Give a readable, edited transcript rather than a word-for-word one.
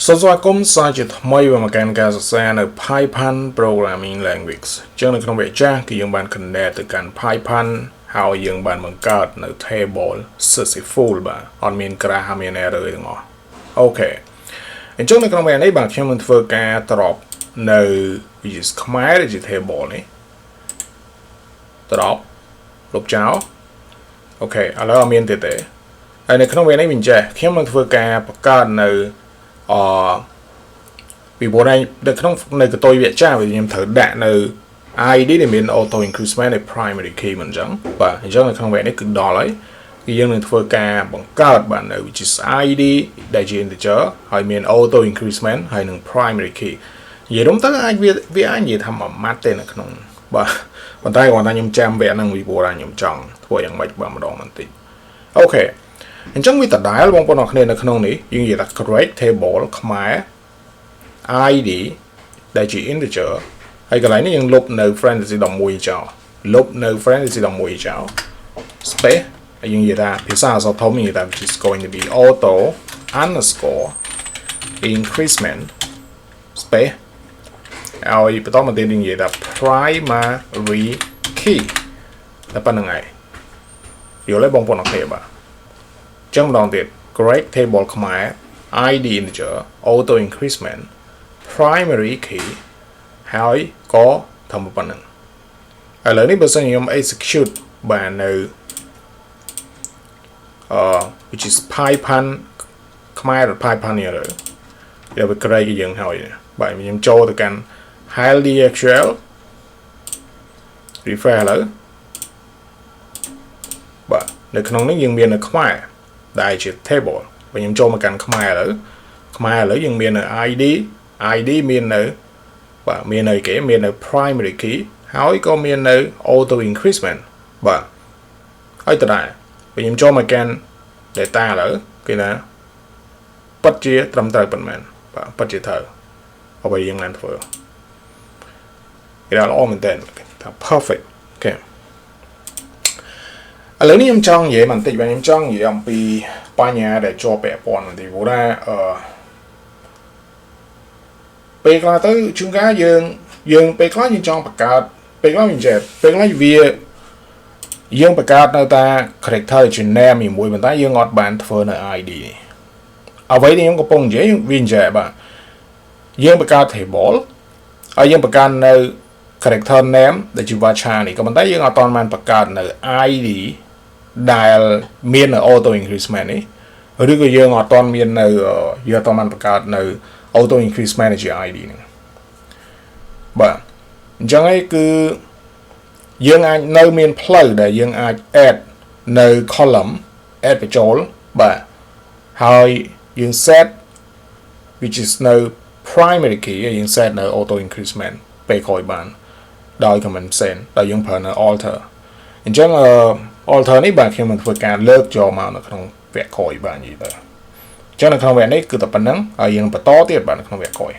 សូមស្វាគមន៍សាជាថ្មីមកកាន់ការសិក្សានៅ Python Programming Language ចឹងនៅក្នុងវគ្គចាស់គឺយើងបាន connect ទៅកាន់ Python ហើយយើងបានបង្កើតនៅ table successful បាទអត់មាន crash ហើយមាន error ទាំងអស់អូខេអញ្ចឹងនៅក្នុងវគ្គនេះបាទខ្ញុំនឹងធ្វើការ drop នៅ Khmer ជា table នេះ drop លុបចោលអូខេឥឡូវអត់មានទៀតទេហើយនៅក្នុងវគ្គនេះវិញចេះខ្ញុំនឹងធ្វើការបង្កើតនៅពីព្រោះនៅក្នុងនៅកតុយវគ្គចាស់ខ្ញុំត្រូវដាក់នៅ ID ដែលមាន auto increment នៃ primary key មិនអញ្ចឹងបាទអញ្ចឹងនៅក្នុងវគ្គនេះគឺដល់ហើយគឺយើងនឹងធ្វើការបង្កើតបាទនៅ which is ID ដែលជា integer ហើយមាន auto increment ហើយនឹង primary key និយាយរំទៅអាចវាអាចនិយាយថាមួយម៉ាត់ទេនៅក្នុងបាទប៉ុន្តែគាត់ថាខ្ញុំចាំវគ្គហ្នឹងពីព្រោះថាខ្ញុំចង់ធ្វើយ៉ាងម៉េចបាទម្ដងបន្តិចអូខេអញ្ចឹងវាដដែលបងប្អូនអរគ្នានៅក្នុងនេះយើងនិយាយថា create table ខ្មែរ ID ដែលជា integer ហើយកន្លែងនេះយើងលុបនៅ parenthesis 11ចោលលុបនៅ parenthesis 11ចោល space ហើយយើងនិយាយថាភាសាអក្សរធំនិយាយថា which is going to be auto underscore increment space ហើយបន្តមកទៀតយើងនិយាយថា primary key តែប៉ុណ្្នឹងឯងយល់ទេបងប្អូនអរគ្នាបាទចឹងម្ដងទៀត create table ខ្មែរ ID integer auto increment primary key ហើយក៏ធ្វើប៉ុណ្្នឹងឥឡូវនេះបើសិនខ្ញុំ execute បាននៅwhich is Python ខ្មែរ Python នេះលើវា create ឲ្យយើងហើយបាទខ្ញុំចូលទៅកាន់ HLDXL refresh ឥឡូវបាទនៅក្នុងនេះយើងមាននៅខ្មែរដែលជា table បើខ្ញុំចូលមកកាន់ខ្មែរឥឡូវយើងមាននៅ ID មាននៅបាទមាននៅគេមាននៅ primary key ហើយក៏មាននៅ auto increment បាទហើយតើបើខ្ញុំចូលមកកាន់ data ឥឡូវគេណាពិតជាត្រឹមត្រូវប៉ុន្មានបាទពិតជាត្រូវអ្វីយើងបានធ្វើគេដល់ល្អមែនតើថា perfect អូខេឥឡូវនេះខ្ញុំចង់និយាយបន្តិចបាទខ្ញុំចង់និយាយអំពីបញ្ហាដែលជាប់ពាក់ព័ន្ធបន្តិចព្រោះថាពេលខ្លះទៅជួនកាលយើងពេលខ្លះយើងចង់បង្កើតពេលខ្លះយើងចេះពេលខ្លះវាយើងបង្កើតនៅតា character ជា name មួយប៉ុន្តែយើងអត់បានធ្វើនៅ ID នេះអ្វីដែលខ្ញុំកំពុងនិយាយវានិយាយបាទយើងបង្កើត table ហើយយើងបង្កើតនៅ character name ដែលជា varchar នេះក៏ប៉ុន្តែយើងអត់ទាន់បានបង្កើតនៅ ID ដែលមាននៅ auto increment នេះឬក៏យើងអត់ទាន់មាននៅយើងអត់ទាន់បានបង្កើតនៅ auto increment ជា ID ហ្នឹងបាទអញ្ចឹងឯងគឺយើងអាចនៅមានផ្លូវដែលយើងអាច add នៅ column add បញ្ចូលបាទហើយយើង set which is នៅ primary key យើង set នៅ auto increment ពេលក្រោយបានដោយ command sen ដោយយើងប្រើនៅ alter អញ្ចឹងalter នេះបាទខ្ញុំនឹងធ្វើការលើកយកមកនៅក្នុងវគ្គក្រោយបាទនិយាយទៅអញ្ចឹងនៅក្នុងវគ្គនេះគឺតែប៉ុណ្្នឹងហើយយើងបន្តទៀតបាទនៅក្នុងវគ្គក្រោយ